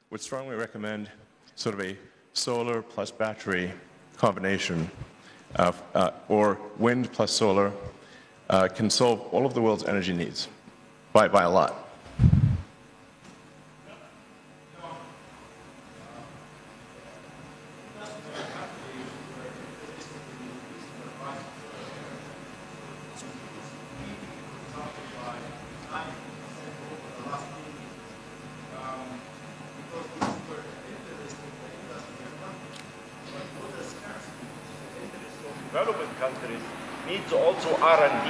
would strongly recommend sort of a solar plus battery combination, or wind plus solar, can solve all of the world's energy needs by a lot. Developing countries needs also R&D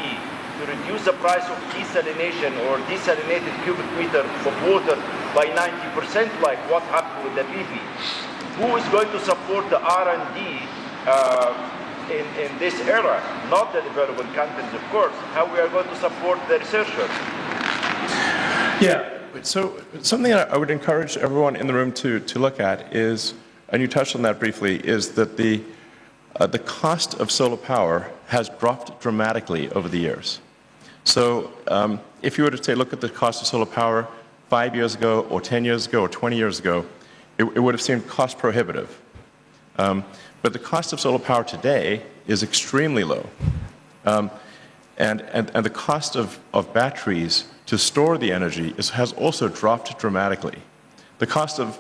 to reduce the price of desalination or desalinated cubic meter of water by 90%, like what happened with the BP. Who is going to support the R&D in this era? Not the developing countries, of course. How we are going to support the researchers? Yeah, so something I would encourage everyone in the room to look at is, and you touched on that briefly, is that the cost of solar power has dropped dramatically over the years. So if you were to look at the cost of solar power 5 years ago, or 10 years ago, or 20 years ago, it would have seemed cost prohibitive. But the cost of solar power today is extremely low. And the cost of batteries to store the energy has also dropped dramatically. The cost of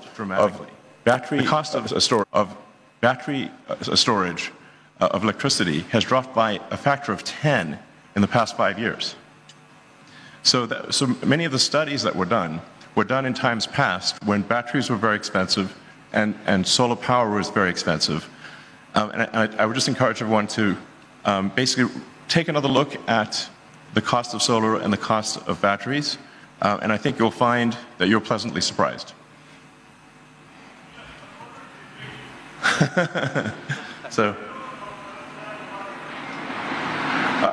battery storage of electricity has dropped by a factor of 10 in the past 5 years. So many of the studies that were done in times past when batteries were very expensive and solar power was very expensive. And I would just encourage everyone to basically take another look at the cost of solar and the cost of batteries, and I think you'll find that you're pleasantly surprised. So,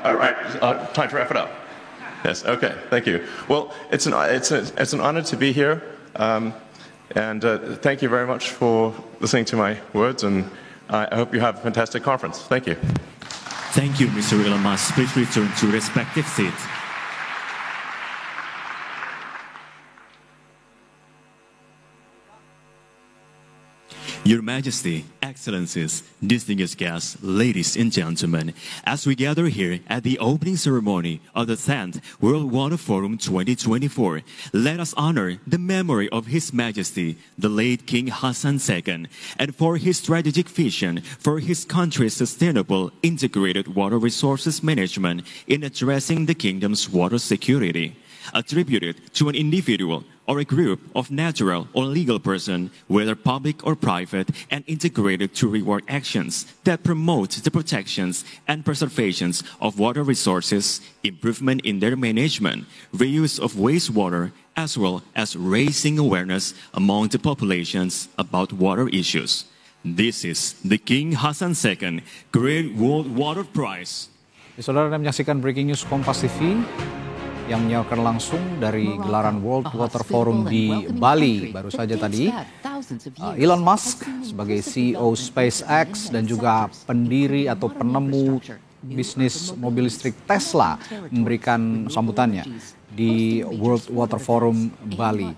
all right, time to wrap it up. Yes, okay, thank you. Well, it's an honor to be here, and thank you very much for listening to my words, and I hope you have a fantastic conference. Thank you. Thank you, Mr. Elon Musk. Please return to respective seats. Your Majesty, Excellencies, distinguished guests, ladies and gentlemen, as we gather here at the opening ceremony of the 10th World Water Forum 2024, let us honor the memory of His Majesty, the late King Hassan II, and for his strategic vision for his country's sustainable integrated water resources management in addressing the kingdom's water security. Attributed to an individual or a group of natural or legal person, whether public or private, and integrated to reward actions that promote the protections and preservations of water resources, improvement in their management, reuse of wastewater, as well as raising awareness among the populations about water issues. This is the King Hassan II Great World Water Prize. Saudara menyaksikan Breaking News Kompas TV yang menyiarkan langsung dari gelaran World Water Forum di Bali baru saja tadi. Elon Musk sebagai CEO SpaceX dan juga pendiri atau penemu bisnis mobil listrik Tesla memberikan sambutannya di World Water Forum Bali.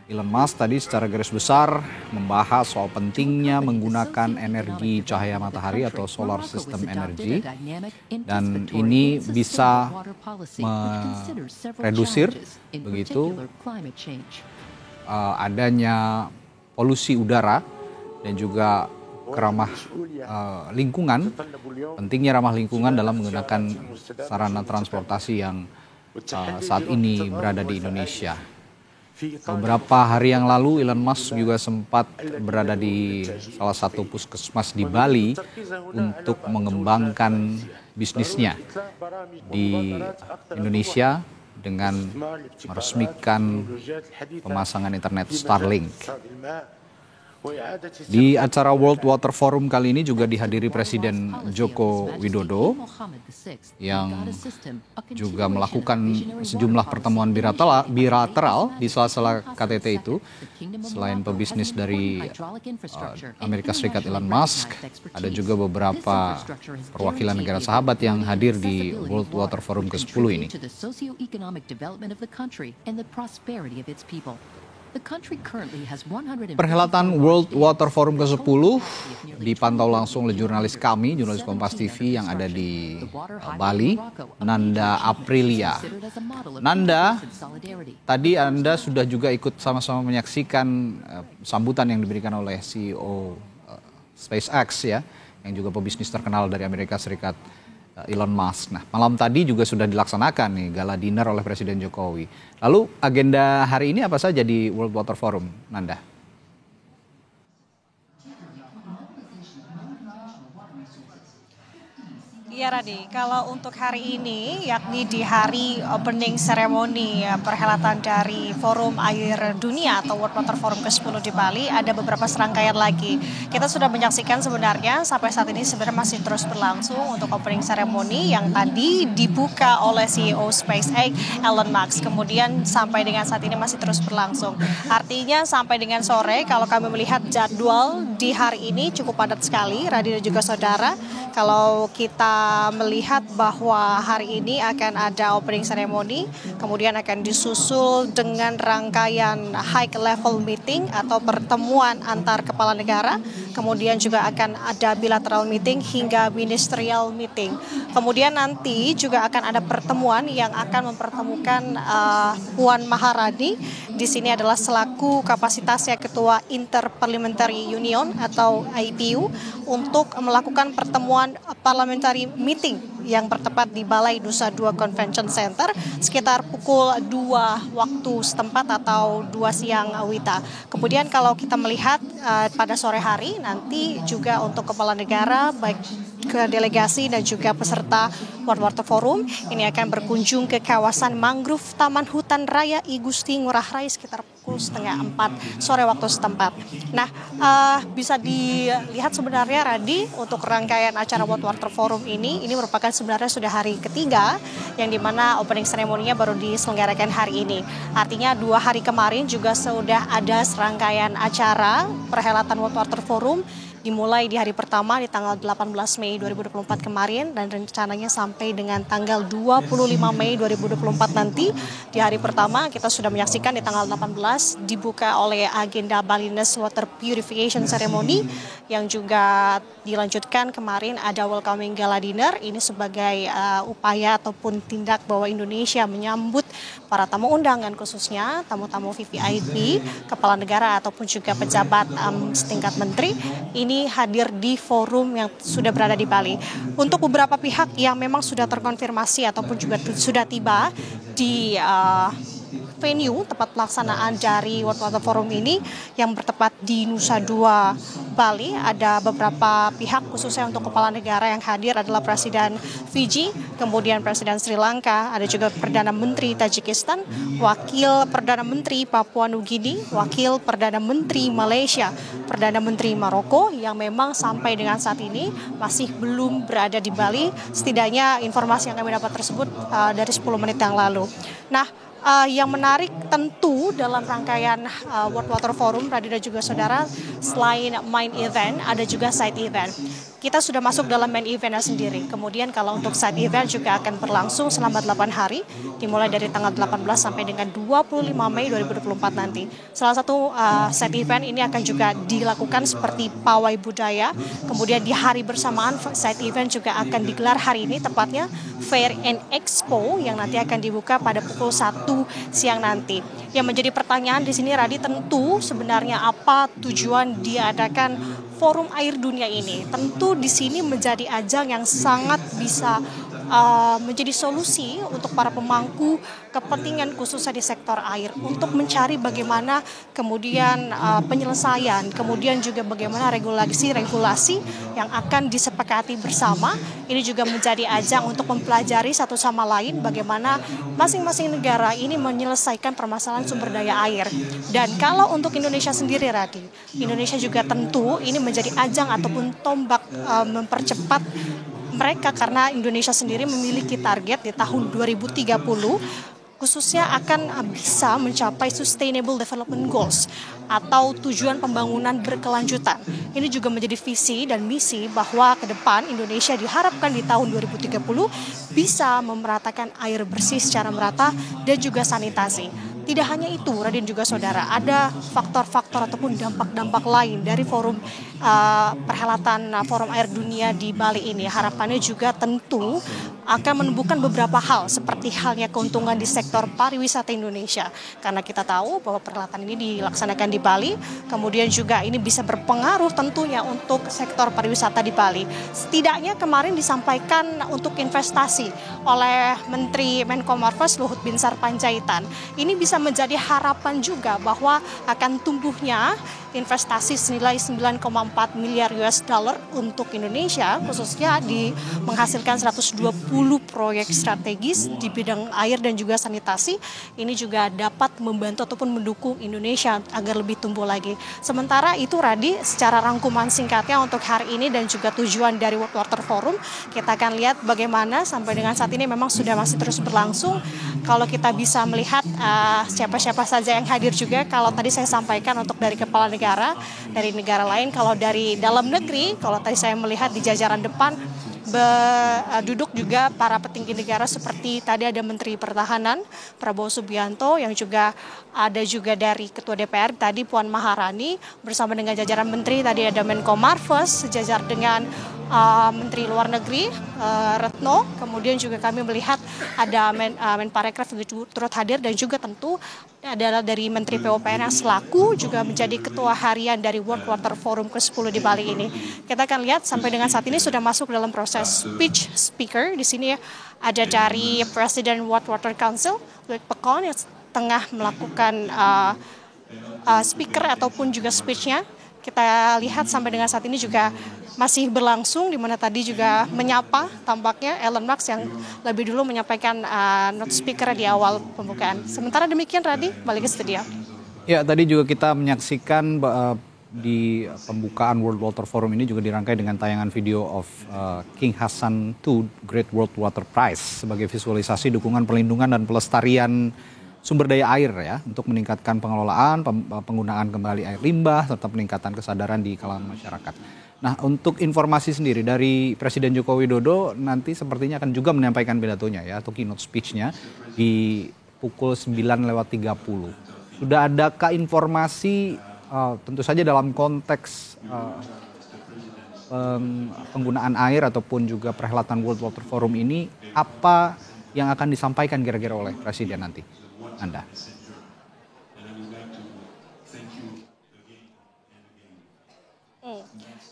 Elon Musk tadi secara garis besar membahas soal pentingnya menggunakan energi cahaya matahari atau solar system energy, dan ini bisa meredusir begitu adanya polusi udara dan juga keramah lingkungan, pentingnya ramah lingkungan dalam menggunakan sarana transportasi yang saat ini berada di Indonesia. Beberapa hari yang lalu Elon Musk juga sempat berada di salah satu puskesmas di Bali untuk mengembangkan bisnisnya di Indonesia dengan meresmikan pemasangan internet Starlink. Di acara World Water Forum kali ini juga dihadiri Presiden Joko Widodo yang juga melakukan sejumlah pertemuan bilateral di sela-sela KTT itu. Selain pebisnis dari Amerika Serikat Elon Musk, ada juga beberapa perwakilan negara sahabat yang hadir di World Water Forum ke-10 ini. Perhelatan World Water Forum ke-10 dipantau langsung oleh jurnalis kami, jurnalis Kompas TV yang ada di Bali, Nanda Aprilia. Nanda, tadi Anda sudah juga ikut sama-sama menyaksikan sambutan yang diberikan oleh CEO SpaceX ya, yang juga pebisnis terkenal dari Amerika Serikat, Elon Musk. Nah, malam tadi juga sudah dilaksanakan nih gala dinner oleh Presiden Jokowi. Lalu agenda hari ini apa saja di World Water Forum, Nanda? Iya Radi, kalau untuk hari ini yakni di hari opening ceremony perhelatan dari Forum Air Dunia atau World Water Forum ke-10 di Bali, ada beberapa serangkaian lagi. Kita sudah menyaksikan sebenarnya sampai saat ini sebenarnya masih terus berlangsung untuk opening ceremony yang tadi dibuka oleh CEO SpaceX Elon Musk. Kemudian sampai dengan saat ini masih terus berlangsung. Artinya sampai dengan sore kalau kami melihat jadwal di hari ini cukup padat sekali, Radi dan juga saudara. Kalau kita melihat bahwa hari ini akan ada opening ceremony, kemudian akan disusul dengan rangkaian high level meeting atau pertemuan antar kepala negara, kemudian juga akan ada bilateral meeting hingga ministerial meeting. Kemudian nanti juga akan ada pertemuan yang akan mempertemukan Puan Maharani. Di sini adalah selaku kapasitasnya Ketua Interparliamentary Union atau IPU untuk melakukan pertemuan parliamentary meeting yang bertepat di Balai Nusa Dua Convention Center sekitar pukul 2 waktu setempat atau 2 siang WITA. Kemudian kalau kita melihat pada sore hari nanti juga untuk kepala negara baik ke delegasi dan juga peserta World Water Forum ini akan berkunjung ke kawasan mangrove Taman Hutan Raya I Gusti Ngurah Rai sekitar pukul 3:30 sore waktu setempat. Nah, bisa dilihat sebenarnya Radi untuk rangkaian acara World Water Forum ini merupakan sebenarnya sudah hari ketiga yang dimana opening ceremony-nya baru diselenggarakan hari ini. Artinya 2 hari kemarin juga sudah ada serangkaian acara perhelatan World Water Forum dimulai di hari pertama di tanggal 18 Mei 2024 kemarin dan rencananya sampai dengan tanggal 25 Mei 2024 nanti. Di hari pertama kita sudah menyaksikan di tanggal 18 dibuka oleh agenda Balinese Water Purification Ceremony yang juga dilanjutkan kemarin ada welcoming gala dinner. Ini sebagai upaya ataupun tindak bahwa Indonesia menyambut para tamu undangan khususnya tamu-tamu VVIP, kepala negara ataupun juga pejabat setingkat menteri. Ini hadir di forum yang sudah berada di Bali. Untuk beberapa pihak yang memang sudah terkonfirmasi ataupun juga sudah tiba di venue tempat pelaksanaan dari World Water Forum ini yang bertepat di Nusa Dua, Bali. Ada beberapa pihak khususnya untuk kepala negara yang hadir adalah Presiden Fiji, kemudian Presiden Sri Lanka, ada juga Perdana Menteri Tajikistan, Wakil Perdana Menteri Papua Nugini, Wakil Perdana Menteri Malaysia, Perdana Menteri Maroko yang memang sampai dengan saat ini masih belum berada di Bali. Setidaknya informasi yang kami dapat tersebut dari 10 menit yang lalu. Nah, yang menarik tentu dalam rangkaian World Water Forum, Radit dan juga saudara, selain main event, ada juga side event. Kita sudah masuk dalam main eventnya sendiri. Kemudian kalau untuk side event juga akan berlangsung selama 8 hari, dimulai dari tanggal 18 sampai dengan 25 Mei 2024 nanti. Salah satu side event ini akan juga dilakukan seperti pawai budaya. Kemudian di hari bersamaan side event juga akan digelar hari ini, tepatnya Fair and Expo yang nanti akan dibuka pada pukul 1 siang nanti. Yang menjadi pertanyaan di sini Radit, tentu sebenarnya apa tujuan diadakan Forum Air Dunia ini? Tentu di sini menjadi ajang yang sangat bisa menjadi solusi untuk para pemangku kepentingan khususnya di sektor air untuk mencari bagaimana kemudian penyelesaian, kemudian juga bagaimana regulasi yang akan disepakati bersama. Ini juga menjadi ajang untuk mempelajari satu sama lain bagaimana masing-masing negara ini menyelesaikan permasalahan sumber daya air. Dan kalau untuk Indonesia sendiri, Radi, Indonesia juga tentu ini menjadi ajang ataupun tombak mempercepat mereka, karena Indonesia sendiri memiliki target di tahun 2030 khususnya akan bisa mencapai Sustainable Development Goals atau tujuan pembangunan berkelanjutan. Ini juga menjadi visi dan misi bahwa ke depan Indonesia diharapkan di tahun 2030 bisa memeratakan air bersih secara merata dan juga sanitasi. Tidak hanya itu, Radin juga saudara, ada faktor-faktor ataupun dampak-dampak lain dari perhelatan Forum Air Dunia di Bali ini. Harapannya juga tentu akan menumbuhkan beberapa hal seperti halnya keuntungan di sektor pariwisata Indonesia. Karena kita tahu bahwa perhelatan ini dilaksanakan di Bali, kemudian juga ini bisa berpengaruh tentunya untuk sektor pariwisata di Bali. Setidaknya kemarin disampaikan untuk investasi oleh Menteri Menko Marves Luhut Binsar Panjaitan. Ini bisa menjadi harapan juga bahwa akan tumbuhnya investasi senilai 9,4 miliar US dollar untuk Indonesia, khususnya menghasilkan 120 proyek strategis di bidang air dan juga sanitasi. Ini juga dapat membantu ataupun mendukung Indonesia agar lebih tumbuh lagi. Sementara itu Radi, secara rangkuman singkatnya untuk hari ini dan juga tujuan dari World Water Forum, kita akan lihat bagaimana sampai dengan saat ini memang sudah masih terus berlangsung. Kalau kita bisa melihat siapa-siapa saja yang hadir juga, kalau tadi saya sampaikan untuk dari kepala negara, dari negara lain, kalau dari dalam negeri, kalau tadi saya melihat di jajaran depan, duduk juga para petinggi negara seperti tadi ada Menteri Pertahanan Prabowo Subianto, yang juga ada juga dari Ketua DPR tadi Puan Maharani bersama dengan jajaran menteri, tadi ada Menko Marves sejajar dengan Menteri Luar Negeri Retno, kemudian juga kami melihat ada Menparekraf juga turut hadir, dan juga tentu adalah dari Menteri PUPR yang selaku juga menjadi ketua harian dari World Water Forum ke-10 di Bali ini. Kita akan lihat sampai dengan saat ini sudah masuk dalam proses speaker. Di sini ada dari Presiden World Water Council, Luik Pekon, yang tengah melakukan speaker ataupun juga speech-nya. Kita lihat sampai dengan saat ini juga masih berlangsung, di mana tadi juga menyapa tampaknya Elon Musk yang lebih dulu menyampaikan note speaker di awal pembukaan. Sementara demikian, Radi, balik ke studio. Ya, tadi juga kita menyaksikan di pembukaan World Water Forum ini juga dirangkai dengan tayangan video of King Hassan II Great World Water Prize sebagai visualisasi dukungan perlindungan dan pelestarian sumber daya air ya, untuk meningkatkan pengelolaan, penggunaan kembali air limbah, serta peningkatan kesadaran di kalangan masyarakat. Nah, untuk informasi sendiri dari Presiden Joko Widodo nanti sepertinya akan juga menyampaikan pidatonya ya, atau keynote speech-nya di pukul 9:30. Sudah adakah informasi tentu saja dalam konteks penggunaan air ataupun juga perhelatan World Water Forum ini, apa yang akan disampaikan kira-kira oleh Presiden nanti? Anda.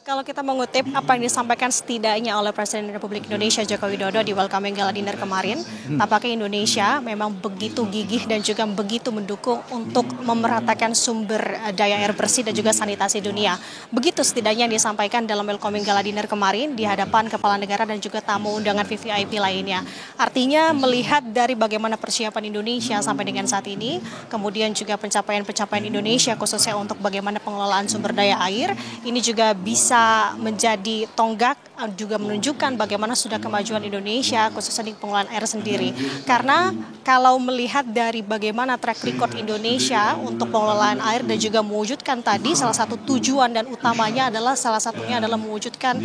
Kalau kita mengutip apa yang disampaikan setidaknya oleh Presiden Republik Indonesia Joko Widodo di Welcoming Gala Dinner kemarin, tampaknya Indonesia memang begitu gigih dan juga begitu mendukung untuk memeratakan sumber daya air bersih dan juga sanitasi dunia. Begitu setidaknya yang disampaikan dalam Welcoming Gala Dinner kemarin di hadapan kepala negara dan juga tamu undangan VVIP lainnya. Artinya melihat dari bagaimana persiapan Indonesia sampai dengan saat ini, kemudian juga pencapaian-pencapaian Indonesia khususnya untuk bagaimana pengelolaan sumber daya air, ini juga bisa menjadi tonggak, juga menunjukkan bagaimana sudah kemajuan Indonesia khususnya di pengelolaan air sendiri. Karena kalau melihat dari bagaimana track record Indonesia untuk pengelolaan air dan juga mewujudkan tadi salah satu tujuan dan utamanya adalah salah satunya adalah mewujudkan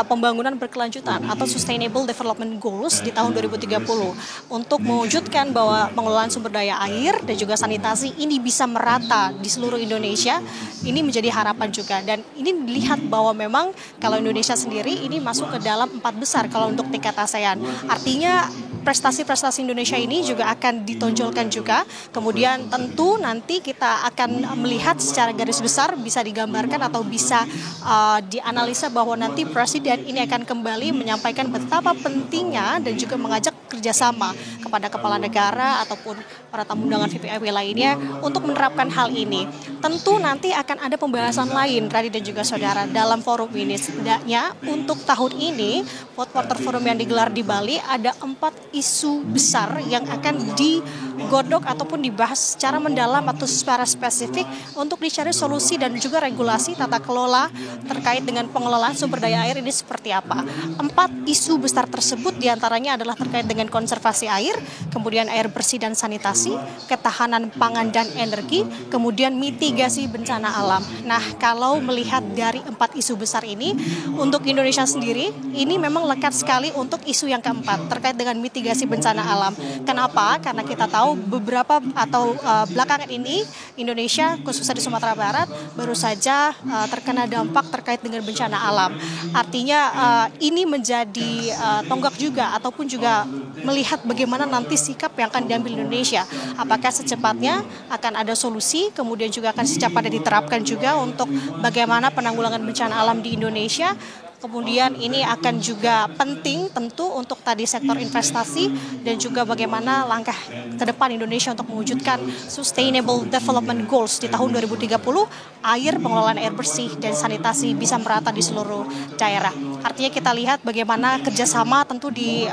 pembangunan berkelanjutan atau Sustainable Development Goals di tahun 2030 untuk mewujudkan bahwa pengelolaan sumber daya air dan juga sanitasi ini bisa merata di seluruh Indonesia. Ini menjadi harapan juga, dan ini dilihat bahwa memang kalau Indonesia sendiri ini masuk ke dalam 4 besar kalau untuk tingkat ASEAN. Artinya prestasi-prestasi Indonesia ini juga akan ditonjolkan juga. Kemudian tentu nanti kita akan melihat secara garis besar bisa digambarkan atau bisa dianalisa bahwa nanti Presiden ini akan kembali menyampaikan betapa pentingnya dan juga mengajak kerjasama kepada kepala negara ataupun para tamu undangan VVIP lainnya untuk menerapkan hal ini. Tentu nanti akan ada pembahasan lain, Radi dan juga saudara, dalam forum ini. Setidaknya untuk tahun ini, World Water Forum yang digelar di Bali, ada 4 isu besar yang akan digodok ataupun dibahas secara mendalam atau secara spesifik untuk dicari solusi dan juga regulasi tata kelola terkait dengan pengelolaan sumber daya air ini seperti apa. 4 isu besar tersebut diantaranya adalah terkait dengan konservasi air, kemudian air bersih dan sanitasi, ketahanan pangan dan energi, kemudian mitigasi bencana alam. Nah, kalau melihat dari 4 isu besar ini, untuk Indonesia sendiri, ini memang lekat sekali untuk isu yang keempat, terkait dengan mitigasi bencana alam. Kenapa? Karena kita tahu tahu belakangan ini Indonesia khususnya di Sumatera Barat baru saja terkena dampak terkait dengan bencana alam. Artinya ini menjadi tonggak juga ataupun juga melihat bagaimana nanti sikap yang akan diambil Indonesia. Apakah secepatnya akan ada solusi, kemudian juga akan secepatnya diterapkan juga untuk bagaimana penanggulangan bencana alam di Indonesia. Kemudian ini akan juga penting tentu untuk tadi sektor investasi dan juga bagaimana langkah ke depan Indonesia untuk mewujudkan Sustainable Development Goals di tahun 2030, air, pengelolaan air bersih dan sanitasi bisa merata di seluruh daerah. Artinya kita lihat bagaimana kerjasama tentu di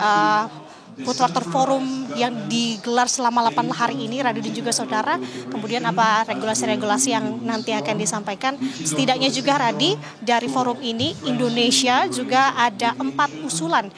World Water Forum yang digelar selama 8 hari ini, Radi dan juga saudara. Kemudian apa regulasi-regulasi yang nanti akan disampaikan. Setidaknya juga Radi, dari forum ini Indonesia juga ada 4 usulan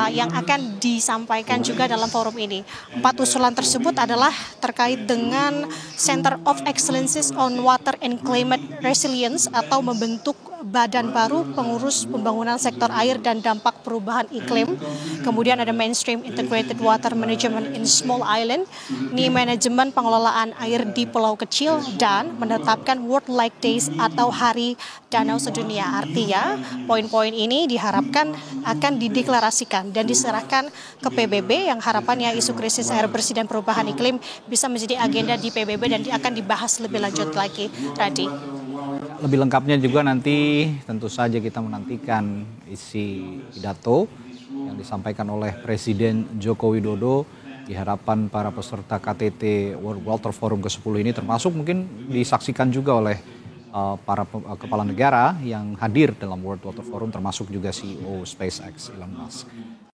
yang akan disampaikan juga dalam forum ini. 4 usulan tersebut adalah terkait dengan Center of Excellences on Water and Climate Resilience atau membentuk badan baru pengurus pembangunan sektor air dan dampak perubahan iklim. Kemudian ada Mainstream Integrated Water Management in Small Island, ini manajemen pengelolaan air di pulau kecil, dan menetapkan World Lake Days atau Hari Danau Sedunia. Artinya poin-poin ini diharapkan akan dideklarasikan dan diserahkan ke PBB yang harapannya isu krisis air bersih dan perubahan iklim bisa menjadi agenda di PBB dan akan dibahas lebih lanjut lagi. Radi. Lebih lengkapnya juga nanti tentu saja kita menantikan isi pidato yang disampaikan oleh Presiden Joko Widodo di hadapan para peserta KTT World Water Forum ke-10 ini, termasuk mungkin disaksikan juga oleh para kepala negara yang hadir dalam World Water Forum, termasuk juga CEO SpaceX Elon Musk.